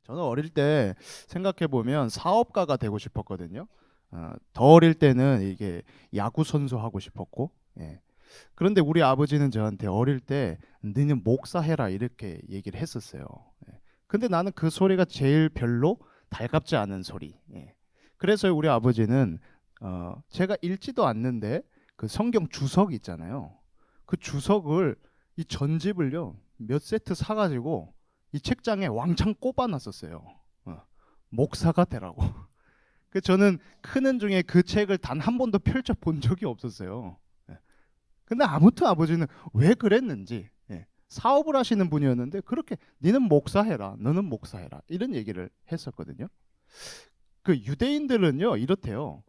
저는 어릴 때 생각해 보면 사업가가 되고 싶었거든요. 더 어릴 때는 이게 야구 선수 하고 싶었고, 예. 그런데 우리 아버지는 저한테 어릴 때 너는 목사해라 이렇게 얘기를 했었어요. 예. 근데 나는 그 소리가 제일 별로 달갑지 않은 소리. 예. 그래서 우리 아버지는 제가 읽지도 않는데 그 성경 주석 있잖아요. 그 주석을 이 전집을요 몇 세트 사가지고 이 책장에 왕창 꼽아놨었어요. 목사가 되라고. 그 저는 크는 중에 그 책을 단 한 번도 펼쳐 본 적이 없었어요. 예. 근데 아무튼 아버지는 왜 그랬는지, 예. 사업을 하시는 분이었는데 그렇게 니는 목사해라, 너는 목사해라 이런 얘기를 했었거든요. 그 유대인들은요 이렇대요.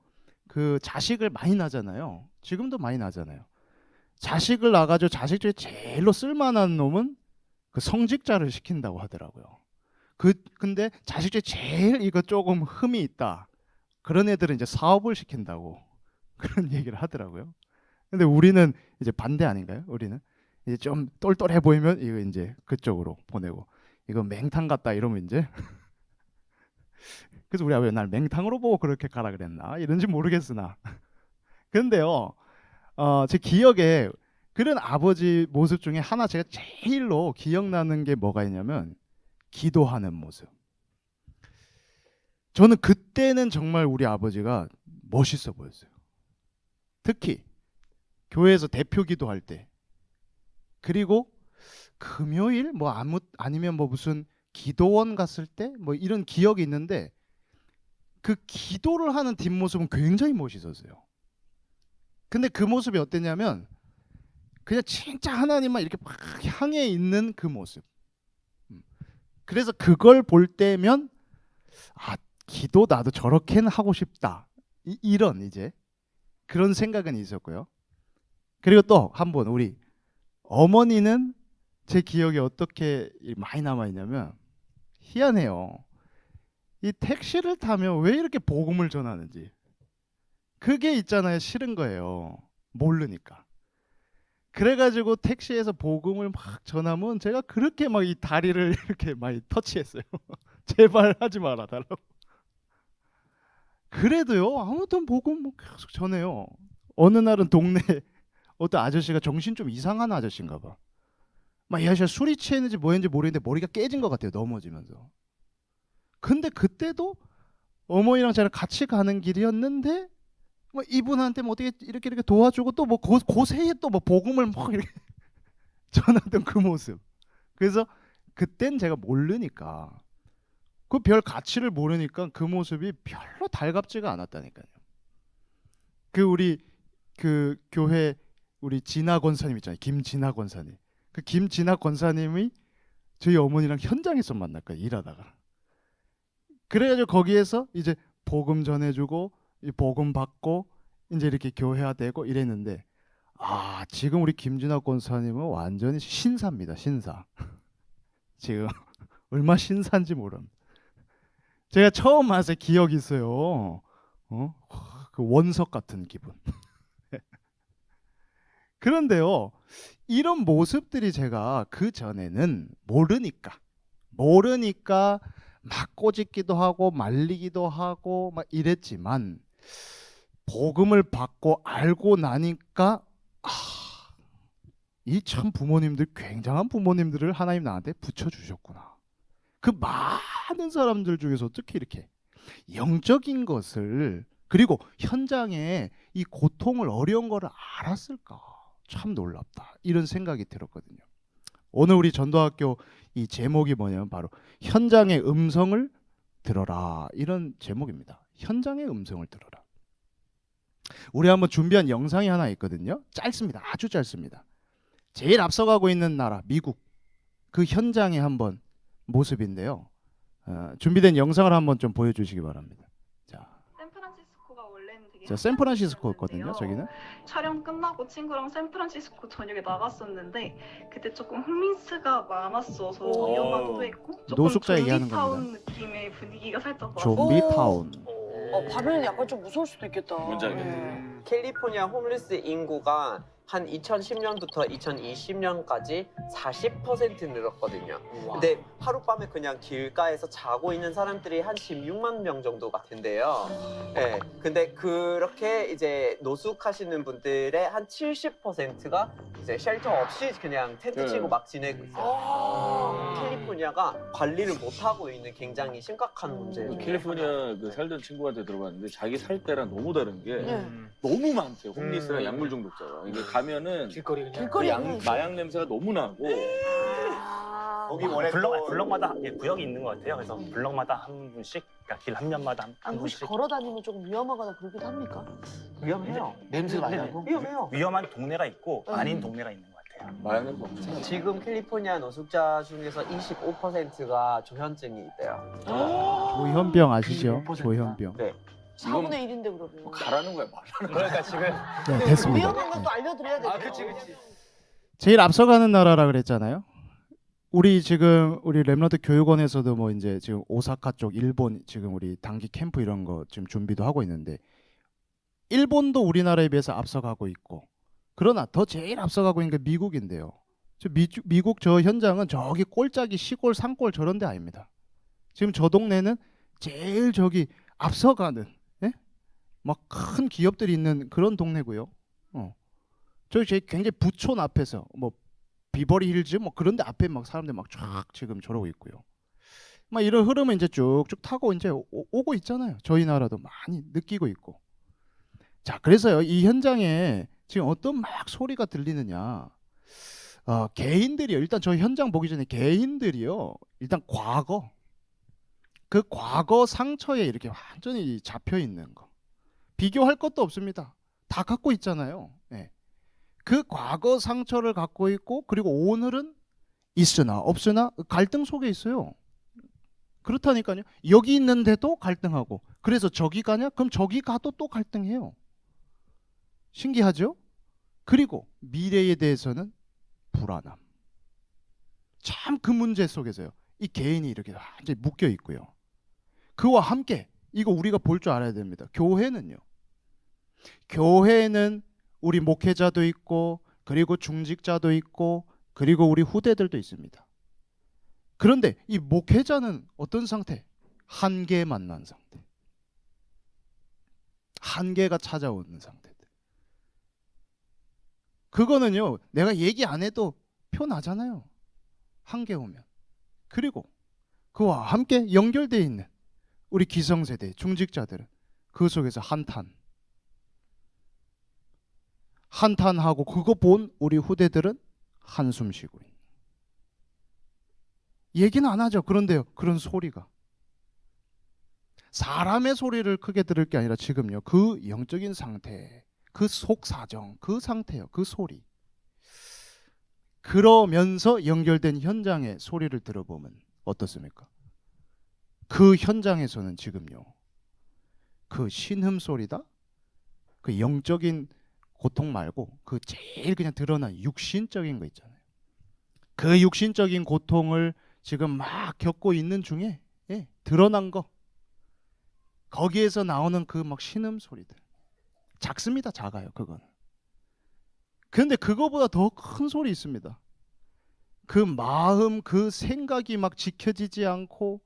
그 자식을 많이 낳잖아요. 지금도 많이 낳잖아요. 자식을 낳아가지고 자식 중에 제일로 쓸만한 놈은 그 성직자를 시킨다고 하더라고요. 근데 자식 중에 제일 이거 조금 흠이 있다. 그런 애들은 이제 사업을 시킨다고 그런 얘기를 하더라고요. 근데 우리는 이제 반대 아닌가요? 우리는 이제 좀 똘똘해 보이면 이거 이제 그쪽으로 보내고 이거 맹탕 같다 이러면 이제 그래서 우리 아버지 날 맹탕으로 보고 그렇게 가라 그랬나 이런지 모르겠으나 근데요 제 기억에 그런 아버지 모습 중에 하나 제가 제일로 기억나는 게 뭐가 있냐면 기도하는 모습. 저는 그때는 정말 우리 아버지가 멋있어 보였어요. 특히 교회에서 대표 기도할 때 그리고 금요일 뭐 아니면 뭐 무슨 기도원 갔을 때 뭐 이런 기억이 있는데 그 기도를 하는 뒷모습은 굉장히 멋있었어요. 근데 그 모습이 어땠냐면 그냥 진짜 하나님만 이렇게 막 향해 있는 그 모습. 그래서 그걸 볼 때면 아 기도 나도 저렇게는 하고 싶다. 이런 이제 그런 생각은 있었고요. 그리고 또 한 번 우리 어머니는 제 기억에 어떻게 많이 남아 있냐면 희한해요. 이 택시를 타면 왜 이렇게 복음을 전하는지 그게 있잖아요. 싫은 거예요. 모르니까. 그래가지고 택시에서 복음을 막 전하면 제가 그렇게 막 이 다리를 이렇게 많이 터치했어요. 제발 하지 말아 달라고. 그래도요 아무튼 복음 뭐 계속 전해요. 어느 날은 동네 어떤 아저씨가 정신 좀 이상한 아저씨인가 봐. 막 이 아저씨가 술이 취했는지 뭐였는지 모르겠는데 머리가 깨진 것 같아요. 넘어지면서. 근데 그때도 어머니랑 저랑 같이 가는 길이었는데 뭐 이분한테 뭐 어떻게 이렇게 도와주고 또 뭐 고세에 또 뭐 복음을 막 이렇게 전하던 그 모습. 그래서 그땐 제가 모르니까 그 별 가치를 모르니까 그 모습이 별로 달갑지가 않았다니까요. 그 우리 그 교회 우리 진화 권사님 있잖아요. 김진화 권사님. 그 김진화 권사님이 저희 어머니랑 현장에서 만났거든요. 일하다가. 그래가지고 거기에서 이제 복음 전해주고 복음 받고 이제 이렇게 교회화되고 이랬는데 아 지금 우리 김진화 권사님은 완전히 신사입니다. 신사. 지금 얼마 신사인지 모릅니다. 제가 처음 와서 기억이 있어요. 그 원석 같은 기분. 그런데요, 이런 모습들이 제가 그 전에는 모르니까 막 꼬집기도 하고 말리기도 하고 막 이랬지만 복음을 받고 알고 나니까 이 참 부모님들 굉장한 부모님들을 하나님 나한테 붙여주셨구나. 그 많은 사람들 중에서 어떻게 이렇게 영적인 것을 그리고 현장에 이 고통을 어려운 거를 알았을까? 참 놀랍다. 이런 생각이 들었거든요. 오늘 우리 전도학교 이 제목이 뭐냐면 바로 현장의 음성을 들어라. 이런 제목입니다. 현장의 음성을 들어라. 우리 한번 준비한 영상이 하나 있거든요. 짧습니다. 아주 짧습니다. 제일 앞서가고 있는 나라 미국 그 현장의 한번 모습인데요. 준비된 영상을 한번 좀 보여주시기 바랍니다. 샌프란시스코가 원래는 되게 자, 샌프란시스코였거든요. 저기는 촬영 끝나고 친구랑 샌프란시스코 저녁에 나갔었는데 그때 조금 홈리스가 많았어서 위험하기도 했고 조금 노숙자 얘기하는 좀비타운 느낌의 분위기가 살짝 좀비 타운. 밤에는 약간 좀 무서울 수도 있겠다. 뭔지 알겠네. 네. 캘리포니아 홈리스 인구가 한 2010년부터 2020년까지 40% 늘었거든요. 근데 하룻밤에 그냥 길가에서 자고 있는 사람들이 한 16만 명 정도가 된대요. 네, 근데 그렇게 이제 노숙하시는 분들의 한 70%가 이제 쉘터 없이 그냥 텐트 치고 막 지내고 있어요. 캘리포니아가 관리를 못하고 있는 굉장히 심각한 문제. 그 캘리포니아 그 살던 친구한테 들어봤는데 자기 살 때랑 너무 다른 게 네. 너무 많대요. 홈리스나 약물 중독자가. 이게 가면은 길거리 그냥. 길거리 마약 냄새가 너무 나고 거기 원래 블럭마다 구역이 있는 것 같아요. 그래서 블럭마다 한 분씩, 그러니까 길 한 면마다 한 혹시 분씩 걸어 다니면 조금 위험하거나 그러기도 합니까? 위험해요. 냄새가 네, 많이 나고 위험해요. 위험한 동네가 있고 네. 아닌 동네가 있는 것 같아요. 마약 냄새 엄청 지금 캘리포니아 노숙자 중에서 25%가 조현증이 있대요. 조현병 아시죠? 25%. 조현병. 네. 4분의 1인데 그러면. 가라는 거야 말하는 거야. 그러니까 지금 네, 됐습니다. 위험한 건 또 알려드려야 되죠. 그치. 제일 앞서가는 나라라 그랬잖아요. 우리 지금 우리 랩너드 교육원에서도 뭐 이제 지금 오사카 쪽 일본 지금 우리 단기 캠프 이런 거 지금 준비도 하고 있는데 일본도 우리나라에 비해서 앞서가고 있고 그러나 더 제일 앞서가고 있는 게 미국인데요. 미국 저 현장은 저기 꼴짝이 시골 산골 저런 데 아닙니다. 지금 저 동네는 제일 저기 앞서가는 예? 막 큰 기업들이 있는 그런 동네고요. 저기 굉장히 부촌 앞에서 뭐 비버리 힐즈 뭐 그런데 앞에 막 사람들 막 쫙 지금 저러고 있고요. 막 이런 흐름은 이제 쭉쭉 타고 이제 오고 있잖아요. 저희 나라도 많이 느끼고 있고. 자, 그래서요 이 현장에 지금 어떤 막 소리가 들리느냐? 개인들이요. 일단 저 현장 보기 전에 개인들이요. 일단 그 과거 상처에 이렇게 완전히 잡혀 있는 거. 비교할 것도 없습니다. 다 갖고 있잖아요. 네. 그 과거 상처를 갖고 있고 그리고 오늘은 있으나 없으나 갈등 속에 있어요. 그렇다니까요. 여기 있는데도 갈등하고 그래서 저기 가냐? 그럼 저기 가도 또 갈등해요. 신기하죠? 그리고 미래에 대해서는 불안함. 참 그 문제 속에서요. 이 개인이 이렇게 완전히 묶여 있고요. 그와 함께 이거 우리가 볼 줄 알아야 됩니다. 교회는요. 교회는 우리 목회자도 있고 그리고 중직자도 있고 그리고 우리 후대들도 있습니다. 그런데 이 목회자는 어떤 상태? 한계에 만난 상태. 한계가 찾아오는 상태들. 그거는요. 내가 얘기 안 해도 표 나잖아요. 한계 오면. 그리고 그와 함께 연결되어 있는 우리 기성세대 중직자들은 그 속에서 한탄하고 그거 본 우리 후대들은 한숨 쉬고 있는. 얘기는 안 하죠. 그런데요. 그런 소리가. 사람의 소리를 크게 들을 게 아니라 지금요. 그 영적인 상태, 그 속사정, 그 상태요. 그 소리. 그러면서 연결된 현장의 소리를 들어보면 어떻습니까? 그 현장에서는 지금요. 그 신음 소리다. 그 영적인 고통 말고 그 제일 그냥 드러난 육신적인 거 있잖아요. 그 육신적인 고통을 지금 막 겪고 있는 중에 드러난 거. 거기에서 나오는 그 막 신음 소리들. 작습니다. 작아요. 그거는. 그런데 그거보다 더 큰 소리 있습니다. 그 마음, 그 생각이 막 지켜지지 않고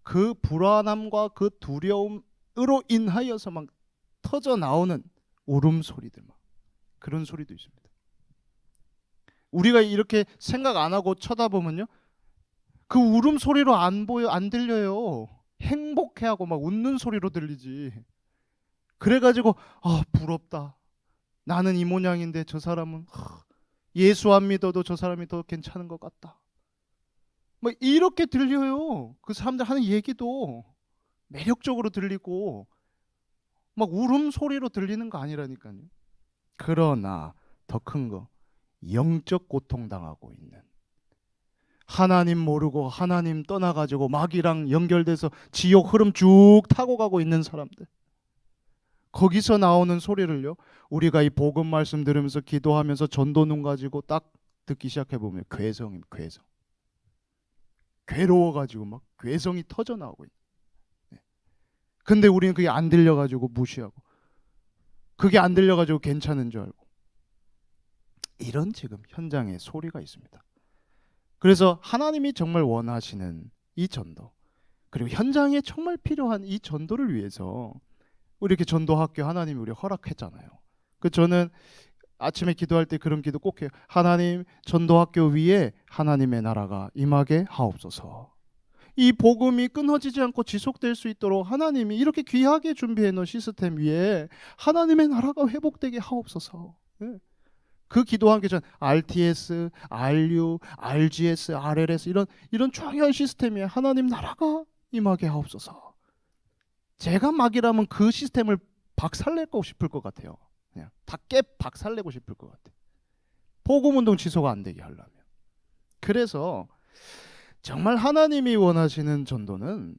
그 불안함과 그 두려움으로 인하여서 막 터져 나오는 울음소리들 막 그런 소리도 있습니다. 우리가 이렇게 생각 안 하고 쳐다보면요. 그 울음소리로 안 들려요. 행복해하고 막 웃는 소리로 들리지. 그래가지고 부럽다. 나는 이 모양인데 저 사람은 예수 안 믿어도 저 사람이 더 괜찮은 것 같다. 뭐 이렇게 들려요. 그 사람들 하는 얘기도 매력적으로 들리고 막 울음소리로 들리는 거 아니라니까요. 그러나 더 큰 거 영적 고통 당하고 있는 하나님 모르고 하나님 떠나가지고 마귀랑 연결돼서 지옥 흐름 쭉 타고 가고 있는 사람들. 거기서 나오는 소리를요. 우리가 이 복음 말씀 들으면서 기도하면서 전도 눈 가지고 딱 듣기 시작해 보면 괴성입니다. 괴성. 괴로워가지고 막 괴성이 터져 나오고 있는. 근데 우리는 그게 안 들려가지고 무시하고 그게 안 들려가지고 괜찮은 줄 알고 이런 지금 현장의 소리가 있습니다. 그래서 하나님이 정말 원하시는 이 전도, 그리고 현장에 정말 필요한 이 전도를 위해서 우리 이렇게 전도학교 하나님이 우리 허락했잖아요. 그 저는 아침에 기도할 때 그런 기도 꼭 해요. 하나님, 전도학교 위에 하나님의 나라가 임하게 하옵소서. 이 복음이 끊어지지 않고 지속될 수 있도록 하나님이 이렇게 귀하게 준비해 놓은 시스템 위에 하나님의 나라가 회복되게 하옵소서. 예. 그 기도하기 전 RTS, RU, RGS, RLS 이런 중요한 시스템 위에 하나님 나라가 임하게 하옵소서. 제가 막이라면 그 시스템을 박살내고 싶을 것 같아요. 그냥 다 박살내고 싶을 것 같아요. 복음운동 지속 안 되게 하려면. 그래서 정말 하나님이 원하시는 전도는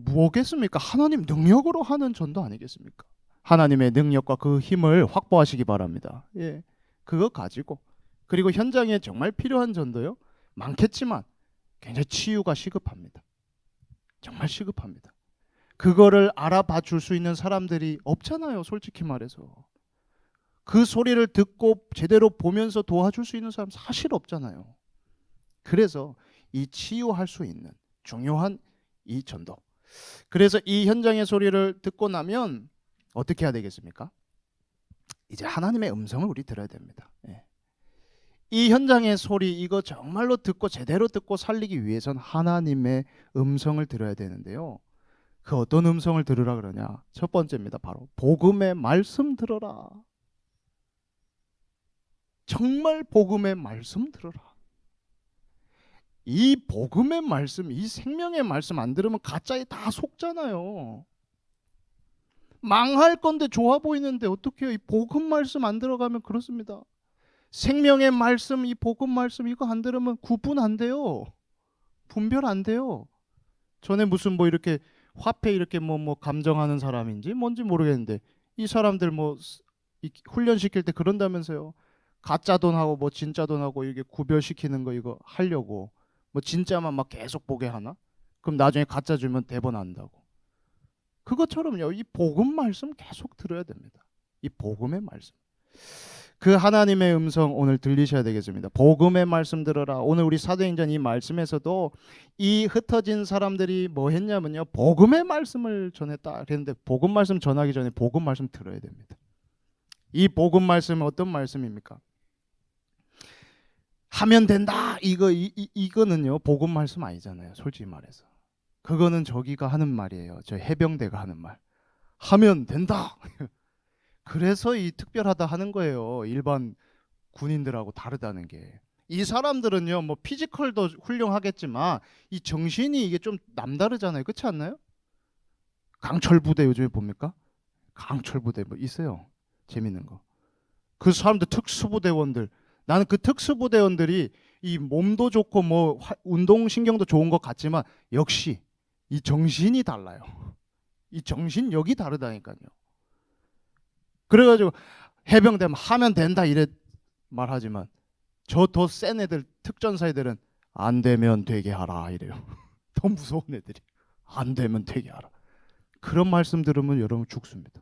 뭐겠습니까? 하나님 능력으로 하는 전도 아니겠습니까? 하나님의 능력과 그 힘을 확보하시기 바랍니다. 예, 그거 가지고, 그리고 현장에 정말 필요한 전도요 많겠지만 굉장히 치유가 시급합니다. 정말 시급합니다. 그거를 알아봐 줄 수 있는 사람들이 없잖아요. 솔직히 말해서 그 소리를 듣고 제대로 보면서 도와줄 수 있는 사람 사실 없잖아요. 그래서 이 치유할 수 있는 중요한 이 전도, 그래서 이 현장의 소리를 듣고 나면 어떻게 해야 되겠습니까? 이제 하나님의 음성을 우리 들어야 됩니다. 예. 이 현장의 소리, 이거 정말로 듣고 제대로 듣고 살리기 위해선 하나님의 음성을 들어야 되는데요. 그 어떤 음성을 들으라 그러냐? 첫 번째입니다. 바로 복음의 말씀 들어라. 정말 복음의 말씀 들어라. 이 복음의 말씀, 이 생명의 말씀 안 들으면 가짜에 다 속잖아요. 망할 건데 좋아 보이는데 어떻게 해요? 이 복음 말씀 안 들어가면 그렇습니다. 생명의 말씀, 이 복음 말씀 이거 안 들으면 구분 안 돼요. 분별 안 돼요. 전에 무슨 뭐 이렇게 화폐 이렇게 뭐 감정하는 사람인지 뭔지 모르겠는데 이 사람들 뭐 훈련 시킬 때 그런다면서요. 가짜 돈하고 뭐 진짜 돈하고 이게 구별시키는 거 이거 하려고 뭐 진짜만 막 계속 보게 하나? 그럼 나중에 가짜 주면 대본 안다고. 그것처럼요. 이 복음 말씀 계속 들어야 됩니다. 이 복음의 말씀. 그 하나님의 음성 오늘 들리셔야 되겠습니다. 복음의 말씀 들어라. 오늘 우리 사도행전 이 말씀에서도 이 흩어진 사람들이 뭐 했냐면요. 복음의 말씀을 전했다. 그랬는데 복음 말씀 전하기 전에 복음 말씀 들어야 됩니다. 이 복음 말씀은 어떤 말씀입니까? 하면 된다. 이거는요. 복음 말씀 아니잖아요. 솔직히 말해서. 그거는 저기가 하는 말이에요. 저 해병대가 하는 말. 하면 된다. 그래서 이 특별하다 하는 거예요. 일반 군인들하고 다르다는 게. 이 사람들은요. 뭐 피지컬도 훌륭하겠지만 이 정신이 이게 좀 남다르잖아요. 그렇지 않나요? 강철 부대 요즘에 봅니까? 강철 부대 뭐 있어요. 재밌는 거. 그 사람들 특수부대원들. 나는 그 특수부대원들이 이 몸도 좋고 뭐 운동신경도 좋은 것 같지만 역시 이 정신이 달라요. 이 정신력이 다르다니까요. 그래가지고 해병대면 하면 된다 이래 말하지만 저 더 센 애들 특전사 애들은 안 되면 되게 하라 이래요. 더 무서운 애들이 안 되면 되게 하라. 그런 말씀 들으면 여러분 죽습니다.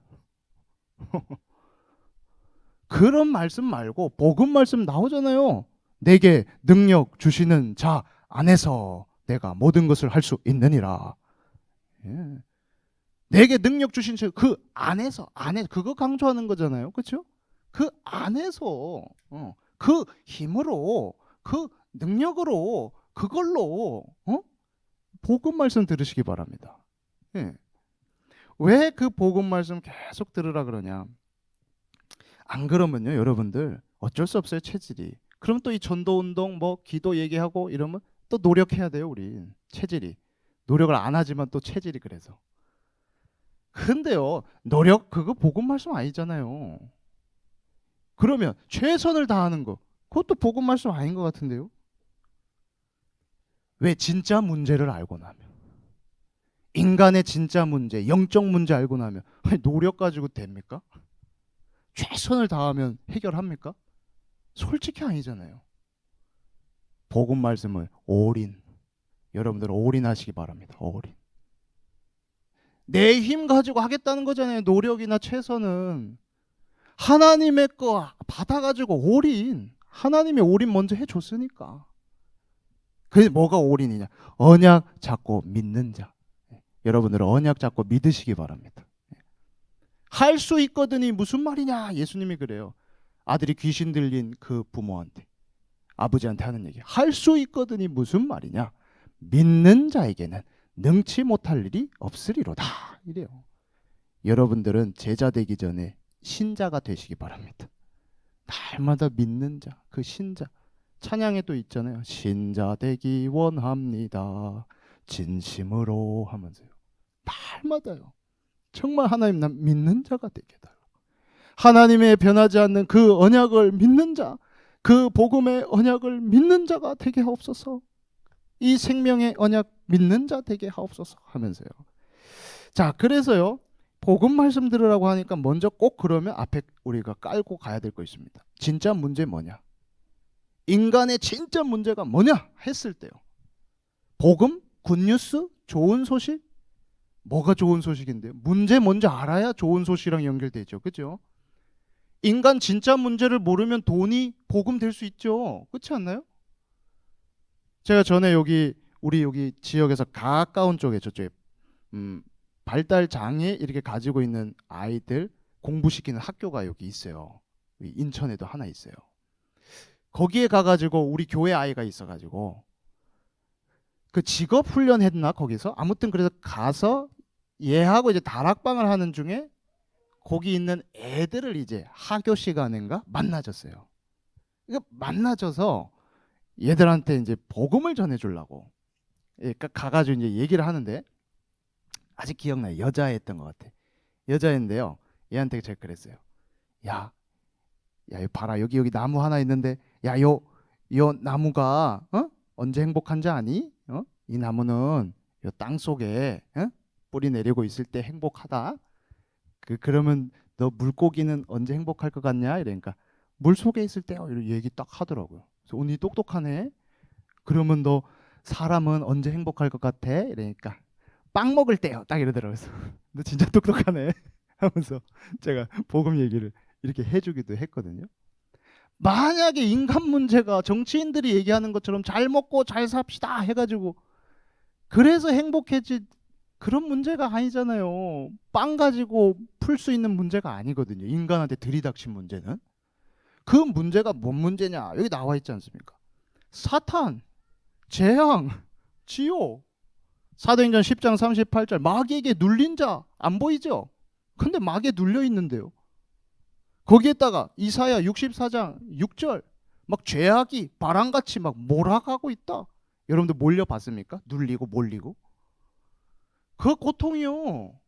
그런 말씀 말고 복음 말씀 나오잖아요. 내게 능력 주시는 자 안에서 내가 모든 것을 할 수 있느니라. 예. 내게 능력 주신 그 안에서 그거 강조하는 거잖아요. 그렇죠? 그 안에서 그 힘으로 그 능력으로 그걸로 복음 말씀 들으시기 바랍니다. 예. 왜 그 복음 말씀 계속 들으라 그러냐? 안 그러면요, 여러분들 어쩔 수 없어요, 체질이. 그럼 또 이 전도 운동 뭐 기도 얘기하고 이러면 또 노력해야 돼요, 우리. 체질이. 노력을 안 하지만 또 체질이 그래서. 근데요, 노력 그거 복음 말씀 아니잖아요. 그러면 최선을 다하는 거 그것도 복음 말씀 아닌 것 같은데요. 왜? 진짜 문제를 알고 나면, 인간의 진짜 문제, 영적 문제 알고 나면 노력 가지고 됩니까? 최선을 다하면 해결합니까? 솔직히 아니잖아요. 복음 말씀을 올인, 여러분들 올인하시기 바랍니다. 올인. 내 힘 가지고 하겠다는 거잖아요. 노력이나 최선은 하나님의 거 받아가지고 올인 하나님이 올인 먼저 해줬으니까. 그게 뭐가 올인이냐? 언약 잡고 믿는 자. 여러분들은 언약 잡고 믿으시기 바랍니다. 할 수 있거든이 무슨 말이냐? 예수님이 그래요. 아들이 귀신 들린 그 부모한테, 아버지한테 하는 얘기. 할 수 있거든이 무슨 말이냐? 믿는 자에게는 능치 못할 일이 없으리로다. 이래요. 여러분들은 제자 되기 전에 신자가 되시기 바랍니다. 날마다 믿는 자, 그 신자. 찬양에 또 있잖아요. 신자 되기 원합니다. 진심으로 하면서요. 날마다요. 정말 하나님 난 믿는 자가 되게 해달라. 하나님의 변하지 않는 그 언약을 믿는 자, 그 복음의 언약을 믿는 자가 되게 하옵소서. 이 생명의 언약 믿는 자 되게 하옵소서 하면서요. 자, 그래서요. 복음 말씀 들으라고 하니까 먼저 꼭 그러면 앞에 우리가 깔고 가야 될 거 있습니다. 진짜 문제 뭐냐? 인간의 진짜 문제가 뭐냐 했을 때요. 복음, 굿뉴스, 좋은 소식? 뭐가 좋은 소식인데요? 문제 먼저 알아야 좋은 소식이랑 연결되죠. 그죠? 인간 진짜 문제를 모르면 돈이 복음 될 수 있죠. 그렇지 않나요? 제가 전에 우리 여기 지역에서 가까운 쪽에 저쪽에 발달 장애 이렇게 가지고 있는 아이들 공부시키는 학교가 여기 있어요. 인천에도 하나 있어요. 거기에 가가지고 우리 교회 아이가 있어가지고 그 직업 훈련했나 거기서 아무튼 그래서 가서 얘하고 이제 다락방을 하는 중에 거기 있는 애들을 이제 하교 시간인가 만나졌어요. 그러니까 만나져서 얘들한테 이제 복음을 전해주려고 그러니까 가가지고 이제 얘기를 하는데 아직 기억나요. 여자애였던 것 같아. 여자애인데요. 얘한테 제가 그랬어요. 야, 이거 봐라. 여기 나무 하나 있는데 야, 요 나무가 언제 행복한지 아니? 이 나무는 요 땅 속에 뿌리 내리고 있을 때 행복하다. 그러면 너 물고기는 언제 행복할 것 같냐? 이러니까 물 속에 있을 때요. 이런 얘기 딱 하더라고요. 그래서 언니 똑똑하네. 그러면 너 사람은 언제 행복할 것 같아? 이러니까 빵 먹을 때요. 딱 이러더라고요. 그래서 너 진짜 똑똑하네 하면서 제가 복음 얘기를 이렇게 해주기도 했거든요. 만약에 인간 문제가 정치인들이 얘기하는 것처럼 잘 먹고 잘 삽시다 해가지고 그래서 행복해지 그런 문제가 아니잖아요. 빵 가지고 풀 수 있는 문제가 아니거든요. 인간한테 들이닥친 문제는. 그 문제가 뭔 문제냐? 여기 나와 있지 않습니까? 사탄, 재앙, 지옥. 사도행전 10장 38절 마귀에게 눌린 자 안 보이죠? 근데 마귀에 눌려 있는데요. 거기에다가 이사야 64장 6절 막 죄악이 바람같이 막 몰아가고 있다. 여러분들 몰려봤습니까? 눌리고 몰리고. 그 고통이요.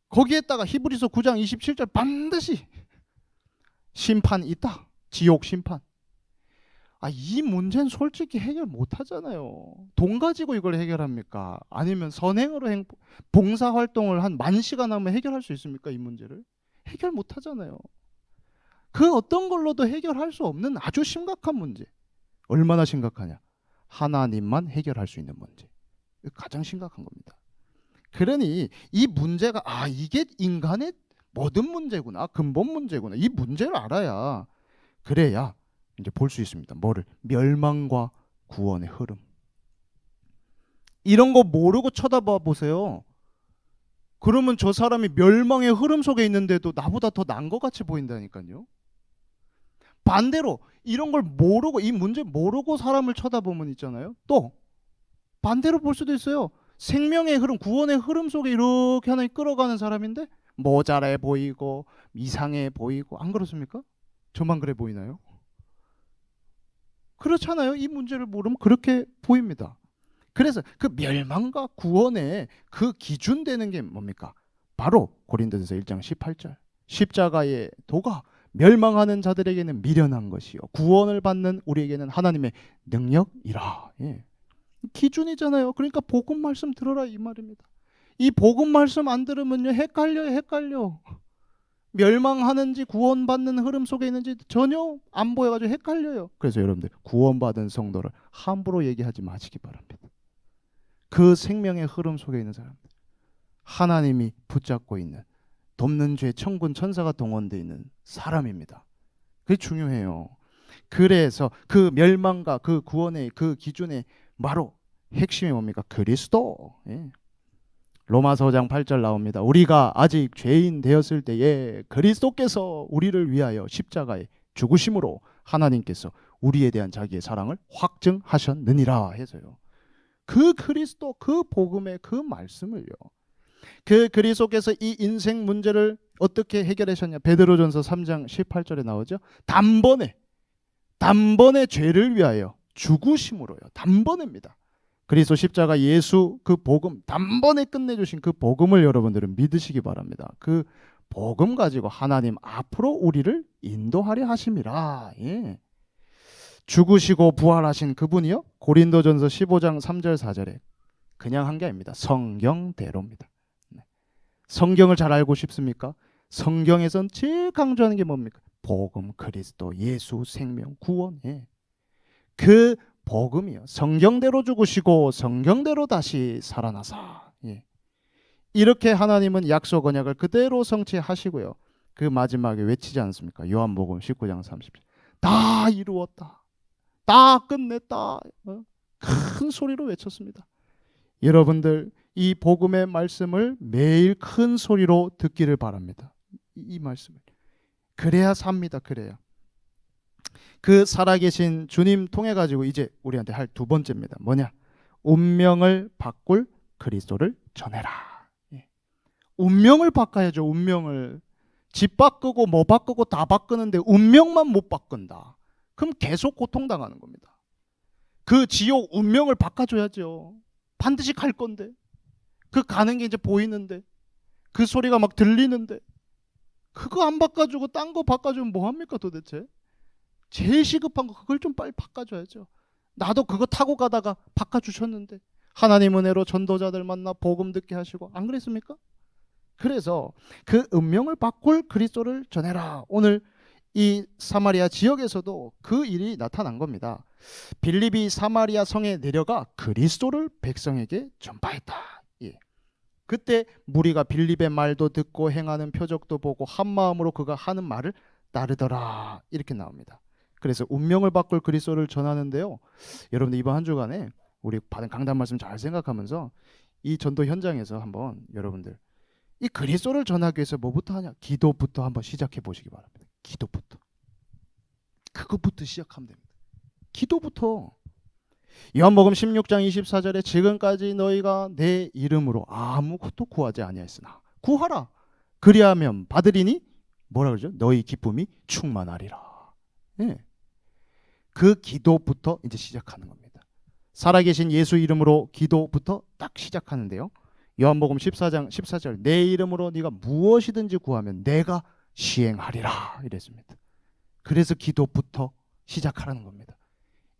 거기에다가 히브리서 9장 27절 반드시 심판이 있다. 지옥 심판. 이 문제는 솔직히 해결 못 하잖아요. 돈 가지고 이걸 해결합니까? 아니면 선행으로 봉사활동을 한 10,000시간 하면 해결할 수 있습니까? 이 문제를? 해결 못 하잖아요. 그 어떤 걸로도 해결할 수 없는 아주 심각한 문제. 얼마나 심각하냐? 하나님만 해결할 수 있는 문제. 가장 심각한 겁니다. 그러니 이 문제가 이게 인간의 모든 문제구나. 근본 문제구나. 이 문제를 알아야 그래야 이제 볼 수 있습니다. 뭐를? 멸망과 구원의 흐름. 이런 거 모르고 쳐다봐 보세요. 그러면 저 사람이 멸망의 흐름 속에 있는데도 나보다 더 나은 것 같이 보인다니까요. 반대로 이런 걸 모르고 이 문제 모르고 사람을 쳐다보면 있잖아요. 또 반대로 볼 수도 있어요. 생명의 흐름, 구원의 흐름 속에 이렇게 하나님 끌어가는 사람인데 모자래 보이고 이상해 보이고 안 그렇습니까? 저만 그래 보이나요? 그렇잖아요. 이 문제를 모르면 그렇게 보입니다. 그래서 그 멸망과 구원의 그 기준 되는 게 뭡니까? 바로 고린도전서 1장 18절. 십자가의 도가 멸망하는 자들에게는 미련한 것이요 구원을 받는 우리에게는 하나님의 능력이라. 기준이잖아요. 그러니까 복음 말씀 들어라 이 말입니다. 이 복음 말씀 안 들으면요 헷갈려. 멸망하는지 구원받는 흐름 속에 있는지 전혀 안 보여가지고 헷갈려요. 그래서 여러분들 구원받은 성도를 함부로 얘기하지 마시기 바랍니다. 그 생명의 흐름 속에 있는 사람들, 하나님이 붙잡고 있는 돕는 죄 천군 천사가 동원되어 있는 사람입니다. 그게 중요해요. 그래서 그 멸망과 그 구원의 그 기준의 바로 핵심이 뭡니까? 그리스도. 예. 로마서 5장 8절 나옵니다. 우리가 아직 죄인 되었을 때에 그리스도께서 우리를 위하여 십자가에 죽으심으로 하나님께서 우리에 대한 자기의 사랑을 확증하셨느니라 해서요. 그 그리스도, 그 복음의 그 말씀을요. 그 그리스도께서 이 인생 문제를 어떻게 해결하셨냐? 베드로전서 3장 18절에 나오죠. 단번에 죄를 위하여 죽으심으로요. 단번에입니다. 그리스도 십자가 예수 그 복음, 단번에 끝내주신 그 복음을 여러분들은 믿으시기 바랍니다. 그 복음 가지고 하나님 앞으로 우리를 인도하려 하심이라. 예. 죽으시고 부활하신 그분이요, 고린도전서 15장 3절 4절에 그냥 한 게 아닙니다. 성경대로입니다. 네. 성경을 잘 알고 싶습니까? 성경에선 제일 강조하는 게 뭡니까? 복음, 그리스도, 예수, 생명, 구원. 예. 그 복음이요, 성경대로 죽으시고 성경대로 다시 살아나사. 예. 이렇게 하나님은 약속 언약을 그대로 성취하시고요. 그 마지막에 외치지 않습니까? 요한복음 19장 30절. 다 이루었다. 다 끝냈다. 큰 소리로 외쳤습니다. 여러분들 이 복음의 말씀을 매일 큰 소리로 듣기를 바랍니다. 이 말씀을. 그래야 삽니다. 그래야. 그 살아계신 주님 통해 가지고 이제 우리한테 할 두 번째입니다. 뭐냐? 운명을 바꿀 그리스도를 전해라. 예. 운명을 바꿔야죠. 운명을. 집 바꾸고 뭐 바꾸고 다 바꾸는데 운명만 못 바꾼다. 그럼 계속 고통당하는 겁니다. 그 지옥 운명을 바꿔줘야죠. 반드시 갈 건데. 그 가는 게 이제 보이는데. 그 소리가 막 들리는데. 그거 안 바꿔주고 딴 거 바꿔주면 뭐합니까 도대체? 제일 시급한 거 그걸 좀 빨리 바꿔줘야죠. 나도 그거 타고 가다가 바꿔주셨는데 하나님 은혜로 전도자들 만나 복음 듣게 하시고 안 그랬습니까? 그래서 그 운명을 바꿀 그리스도를 전해라. 오늘 이 사마리아 지역에서도 그 일이 나타난 겁니다. 빌립이 사마리아 성에 내려가 그리스도를 백성에게 전파했다. 예. 그때 무리가 빌립의 말도 듣고 행하는 표적도 보고 한 마음으로 그가 하는 말을 따르더라. 이렇게 나옵니다. 그래서 운명을 바꿀 그리스도를 전하는데요. 여러분들 이번 한 주간에 우리 받은 강단 말씀 잘 생각하면서 이 전도 현장에서 한번 여러분들 이 그리스도를 전하기 위해서 뭐부터 하냐? 기도부터 한번 시작해 보시기 바랍니다. 기도부터. 그것부터 시작하면 됩니다. 기도부터. 요한복음 16장 24절에 지금까지 너희가 내 이름으로 아무것도 구하지 아니하였으나 구하라. 그리하면 받으리니 뭐라 그러죠? 너희 기쁨이 충만하리라. 예. 그 기도부터 이제 시작하는 겁니다. 살아계신 예수 이름으로 기도부터 딱 시작하는데요. 요한복음 14장 14절 내 이름으로 네가 무엇이든지 구하면 내가 시행하리라 이랬습니다. 그래서 기도부터 시작하라는 겁니다.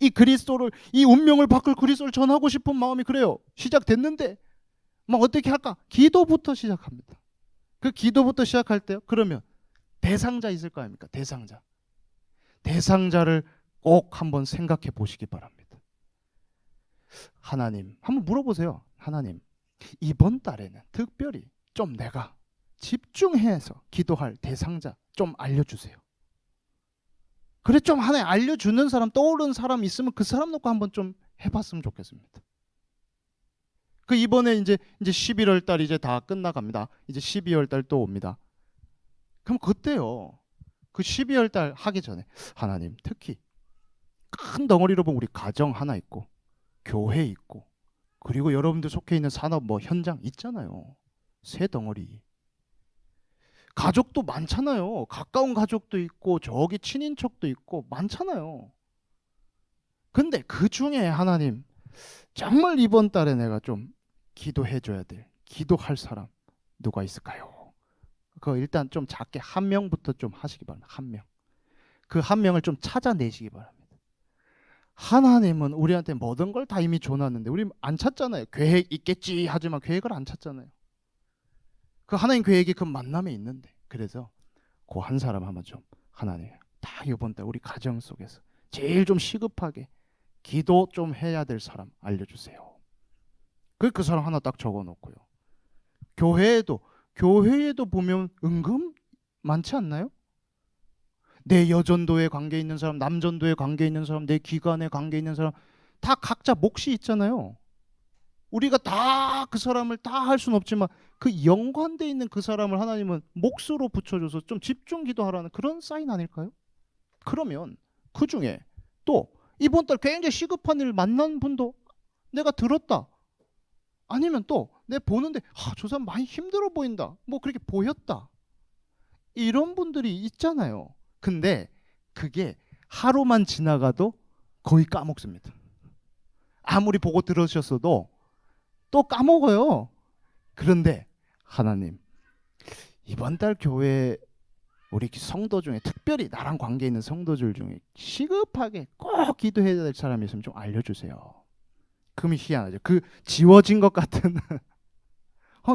이 그리스도를, 이 운명을 바꿀 그리스도를 전하고 싶은 마음이 그래요. 시작됐는데 막 어떻게 할까? 기도부터 시작합니다. 그 기도부터 시작할 때요. 그러면 대상자 있을 거 아닙니까? 대상자. 대상자를 꼭 한번 생각해 보시기 바랍니다. 하나님, 한번 물어보세요. 하나님, 이번 달에는 특별히 좀 내가 집중해서 기도할 대상자 좀 알려주세요. 그래 좀 하나님 알려주는 사람, 떠오르는 사람 있으면 그 사람 놓고 한번 좀 해봤으면 좋겠습니다. 그 이번에 이제 11월 달 이제 다 끝나갑니다. 이제 12월 달 또 옵니다. 그럼 그때요. 그 12월 달 하기 전에 하나님 특히 큰 덩어리로 보면 우리 가정 하나 있고 교회 있고 그리고 여러분들 속해 있는 산업 뭐 현장 있잖아요. 새 덩어리. 가족도 많잖아요. 가까운 가족도 있고 저기 친인척도 있고 많잖아요. 근데 그 중에 하나님 정말 이번 달에 내가 좀 기도해 줘야 될, 기도할 사람 누가 있을까요? 그거 일단 좀 작게 한 명부터 좀 하시기 바랍니다. 한 명. 그 한 명을 좀 찾아내시기 바랍니다. 하나님은 우리한테 모든 걸 다 이미 줘놨는데 우리 안 찾잖아요. 계획 있겠지 하지만 계획을 안 찾잖아요. 그 하나님 계획이 그 만남에 있는데 그래서 그 한 사람 한번 좀 하나님 다 이번 달 우리 가정 속에서 제일 좀 시급하게 기도 좀 해야 될 사람 알려주세요. 그 사람 하나 딱 적어놓고요. 교회에도 보면 은근 많지 않나요? 내 여전도에 관계 있는 사람, 남전도에 관계 있는 사람, 내 기관에 관계 있는 사람 다 각자 몫이 있잖아요. 우리가 다 그 사람을 다 할 수는 없지만 그 연관돼 있는 그 사람을 하나님은 몫으로 붙여줘서 좀 집중 기도하라는 그런 사인 아닐까요? 그러면 그 중에 또 이번 달 굉장히 시급한 일 만난 분도 내가 들었다. 아니면 또 내 보는데 저 사람 많이 힘들어 보인다. 뭐 그렇게 보였다. 이런 분들이 있잖아요. 근데 그게 하루만 지나가도 거의 까먹습니다. 아무리 보고 들으셨어도 또 까먹어요. 그런데 하나님, 이번 달 교회 우리 성도 중에 특별히 나랑 관계 있는 성도들 중에 시급하게 꼭 기도해야 될 사람이 있으면 좀 알려주세요. 그러면 희한하죠. 그 지워진 것 같은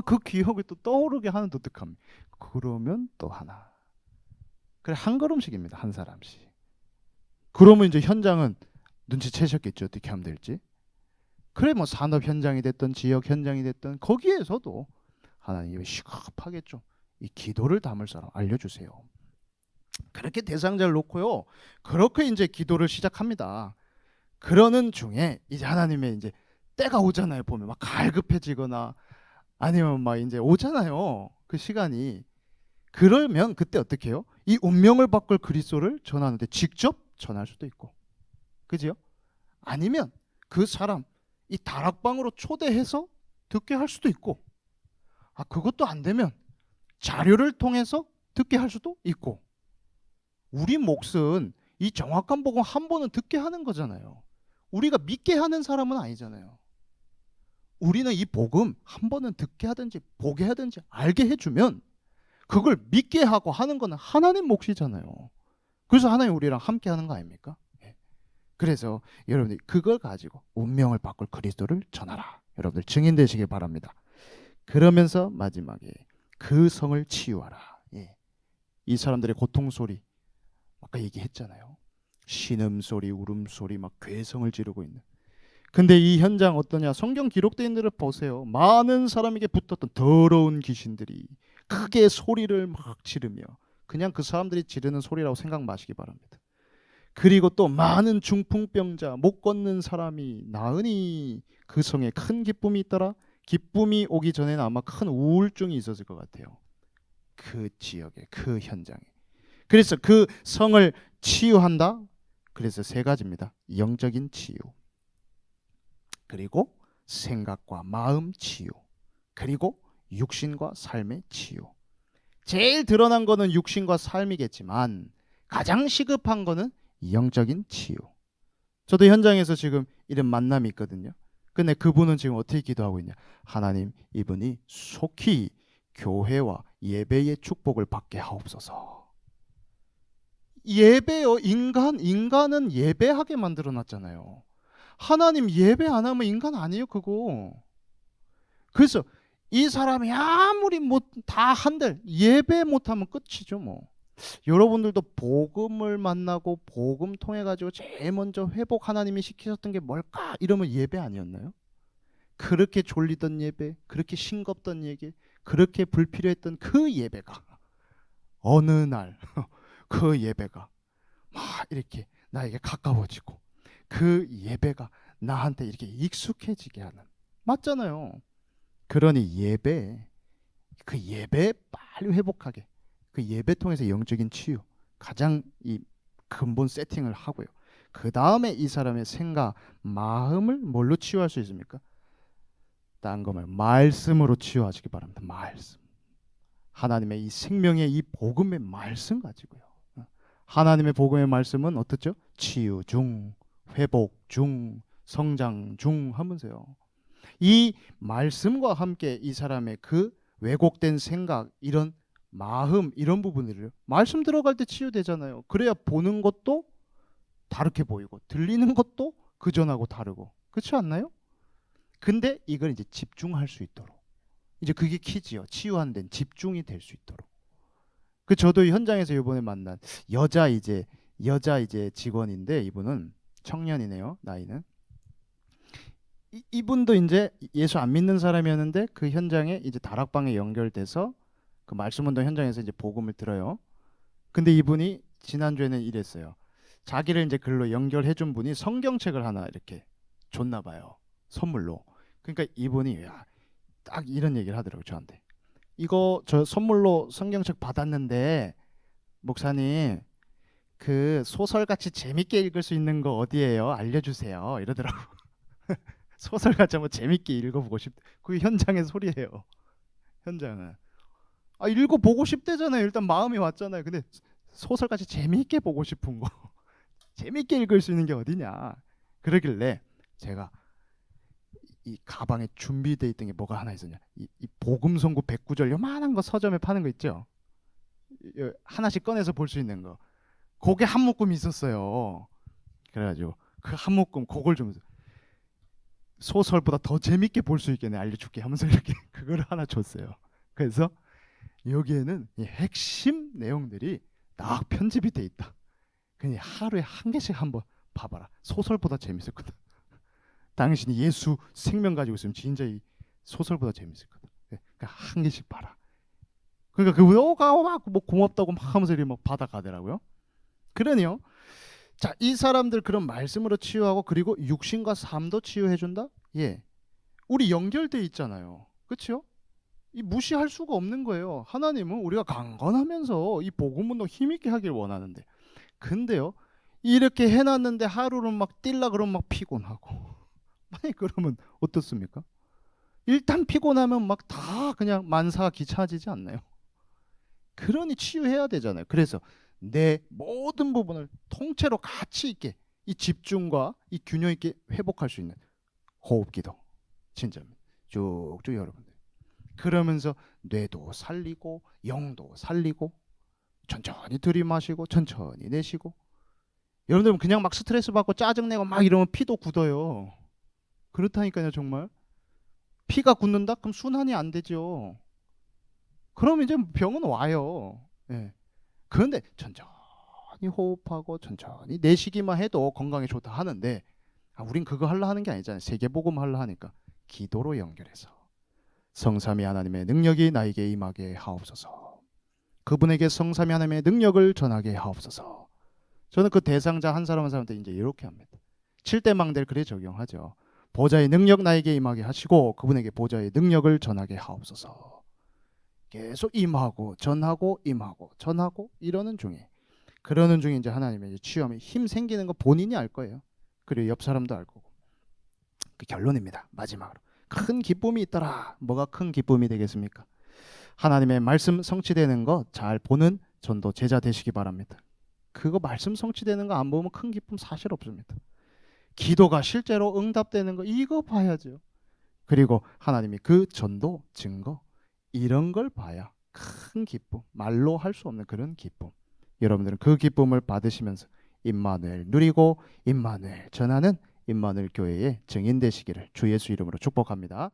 그 기억이 또 떠오르게 하는데 어떡합니까? 그러면 또 하나. 그래, 한 걸음씩입니다. 한 사람씩. 그러면 이제 현장은 눈치채셨겠죠. 어떻게 하면 될지. 그래 뭐 산업 현장이 됐든 지역 현장이 됐든 거기에서도 하나님이 시급하게 좀 이 기도를 담을 사람 알려주세요. 그렇게 대상자를 놓고요. 그렇게 이제 기도를 시작합니다. 그러는 중에 이제 하나님의 이제 때가 오잖아요. 보면 막 갈급해지거나 아니면 막 이제 오잖아요. 그 시간이. 그러면 그때 어떻게 해요? 이 운명을 바꿀 그리스도를 전하는데 직접 전할 수도 있고, 그죠? 아니면 그 사람 이 다락방으로 초대해서 듣게 할 수도 있고, 그것도 안 되면 자료를 통해서 듣게 할 수도 있고. 우리 몫은 이 정확한 복음 한 번은 듣게 하는 거잖아요. 우리가 믿게 하는 사람은 아니잖아요. 우리는 이 복음 한 번은 듣게 하든지 보게 하든지 알게 해주면 그걸 믿게 하고 하는 거는 하나님 몫이잖아요. 그래서 하나님 우리랑 함께 하는 거 아닙니까? 그래서 여러분들이 그걸 가지고 운명을 바꿀 그리스도를 전하라. 여러분들 증인 되시길 바랍니다. 그러면서 마지막에 그 성을 치유하라. 이 사람들의 고통 소리 아까 얘기했잖아요. 신음소리, 울음소리, 막 괴성을 지르고 있는. 근데 이 현장 어떠냐? 성경 기록된 인들을 보세요. 많은 사람에게 붙었던 더러운 귀신들이 크게 소리를 막 지르며, 그냥 그 사람들이 지르는 소리라고 생각 마시기 바랍니다. 그리고 또 많은 중풍병자, 못 걷는 사람이 나으니 그 성에 큰 기쁨이 있더라. 기쁨이 오기 전에는 아마 큰 우울증이 있었을 것 같아요. 그 지역에, 그 현장에. 그래서 그 성을 치유한다. 그래서 세 가지입니다. 영적인 치유, 그리고 생각과 마음 치유, 그리고 육신과 삶의 치유. 제일 드러난 거는 육신과 삶이겠지만 가장 시급한 거는 영적인 치유. 저도 현장에서 지금 이런 만남이 있거든요. 근데 그분은 지금 어떻게 기도하고 있냐? 하나님, 이분이 속히 교회와 예배의 축복을 받게 하옵소서. 예배요. 인간은 예배하게 만들어놨잖아요. 하나님 예배 안 하면 인간 아니에요, 그거. 그래서 이 사람이 아무리 뭐 다 한들 예배 못하면 끝이죠, 뭐. 여러분들도 복음을 만나고 복음 통해 가지고 제일 먼저 회복 하나님이 시키셨던 게 뭘까? 이러면 예배 아니었나요? 그렇게 졸리던 예배, 그렇게 싱겁던 예배, 그렇게 불필요했던 그 예배가 어느 날 그 예배가 막 이렇게 나에게 가까워지고, 그 예배가 나한테 이렇게 익숙해지게 하는, 맞잖아요. 그러니 예배, 그 예배 빨리 회복하게, 그 예배 통해서 영적인 치유 가장 이 근본 세팅을 하고요. 그 다음에 이 사람의 생각, 마음을 뭘로 치유할 수 있습니까? 딴 거 말고 말씀으로 치유하시기 바랍니다. 말씀. 하나님의 이 생명의 이 복음의 말씀 가지고요. 하나님의 복음의 말씀은 어떻죠? 치유 중, 회복 중, 성장 중 하면서요. 이 말씀과 함께 이 사람의 그 왜곡된 생각, 이런 마음, 이런 부분들을 말씀 들어갈 때 치유되잖아요. 그래야 보는 것도 다르게 보이고 들리는 것도 그전하고 다르고, 그렇지 않나요? 근데 이걸 이제 집중할 수 있도록, 이제 그게 키지요. 치유한 데는 집중이 될 수 있도록. 그 저도 현장에서 이번에 만난 여자 이제 직원인데, 이분은 청년이네요. 나이는. 이분도 이제 예수 안 믿는 사람이었는데 그 현장에 이제 다락방에 연결돼서 그 말씀 운동 현장에서 이제 복음을 들어요. 근데 이분이 지난주에는 이랬어요. 자기를 이제 글로 연결해 준 분이 성경책을 하나 이렇게 줬나 봐요. 선물로. 그러니까 이분이 딱 이런 얘기를 하더라고요, 저한테. 이거 저 선물로 성경책 받았는데 목사님 그 소설같이 재밌게 읽을 수 있는 거 어디예요? 알려주세요. 이러더라고. 소설같이 한번 재밌게 읽어보고 싶. 그게 현장의 소리예요. 현장은. 아 읽어보고 싶대잖아요. 일단 마음이 왔잖아요. 근데 소설같이 재밌게 보고 싶은 거. 재밌게 읽을 수 있는 게 어디냐. 그러길래 제가 이 가방에 준비돼 있던 게 뭐가 하나 있었냐. 이 복음성구 109절 요만한 거 서점에 파는 거 있죠. 하나씩 꺼내서 볼 수 있는 거. 그게 한 묶음 있었어요. 그래가지고 그 한 묶음 그걸 좀 소설보다 더 재밌게 볼 수 있게 내가 알려줄게 하면서 이렇게 그거를 하나 줬어요. 그래서 여기에는 이 핵심 내용들이 딱 편집이 돼 있다. 그냥 하루에 한 개씩 한번 봐봐라. 소설보다 재밌었거든. 당신이 예수 생명 가지고 있으면 진짜 이 소설보다 재밌었거든. 그러니까 한 개씩 봐라. 그러니까 그 오가 뭐 고맙다고 막 하면서 이렇게 막 받아가더라고요. 그러네요. 자, 이 사람들 그런 말씀으로 치유하고 그리고 육신과 삶도 치유해 준다? 예. 우리 연결돼 있잖아요. 그렇죠? 이 무시할 수가 없는 거예요. 하나님은 우리가 강건하면서 이 복음 운동 힘있게 하길 원하는데. 근데요. 이렇게 해놨는데 하루는 막 뛸라 그러면 막 피곤하고. 아니 그러면 어떻습니까? 일단 피곤하면 막 다 그냥 만사가 귀찮아지지 않나요? 그러니 치유해야 되잖아요. 그래서 내 모든 부분을 통째로 가치 있게 이 집중과 이 균형 있게 회복할 수 있는 호흡기도 진짜 쭉쭉 여러분들 그러면서 뇌도 살리고 영도 살리고 천천히 들이마시고 천천히 내쉬고 여러분들 그냥 막 스트레스 받고 짜증내고 막 이러면 피도 굳어요. 그렇다니까요. 정말 피가 굳는다? 그럼 순환이 안 되죠. 그럼 이제 병은 와요. 예. 그런데 천천히 호흡하고 천천히 내쉬기만 해도 건강에 좋다 하는데 우린 그거 하려 하는 게 아니잖아요. 세계복음 하려 하니까 기도로 연결해서 성삼위 하나님의 능력이 나에게 임하게 하옵소서. 그분에게 성삼위 하나님의 능력을 전하게 하옵소서. 저는 그 대상자 한 사람 한 사람한테 이제 이렇게 합니다. 7대 망대를 그래 적용하죠. 보좌의 능력 나에게 임하게 하시고 그분에게 보좌의 능력을 전하게 하옵소서. 계속 임하고 전하고 임하고 전하고 이러는 중에 그러는 중에 이제 하나님의 치유함에 힘 생기는 거 본인이 알 거예요. 그리고 옆 사람도 알 거고. 그 결론입니다. 마지막으로 큰 기쁨이 있더라. 뭐가 큰 기쁨이 되겠습니까? 하나님의 말씀 성취되는 거 잘 보는 전도 제자 되시기 바랍니다. 그거 말씀 성취되는 거 안 보면 큰 기쁨 사실 없습니다. 기도가 실제로 응답되는 거 이거 봐야죠. 그리고 하나님이 그 전도 증거 이런 걸 봐야 큰 기쁨, 말로 할 수 없는 그런 기쁨. 여러분들은 그 기쁨을 받으시면서 임마누엘 누리고 임마누엘 전하는 임마누엘 교회의 증인 되시기를 주 예수 이름으로 축복합니다.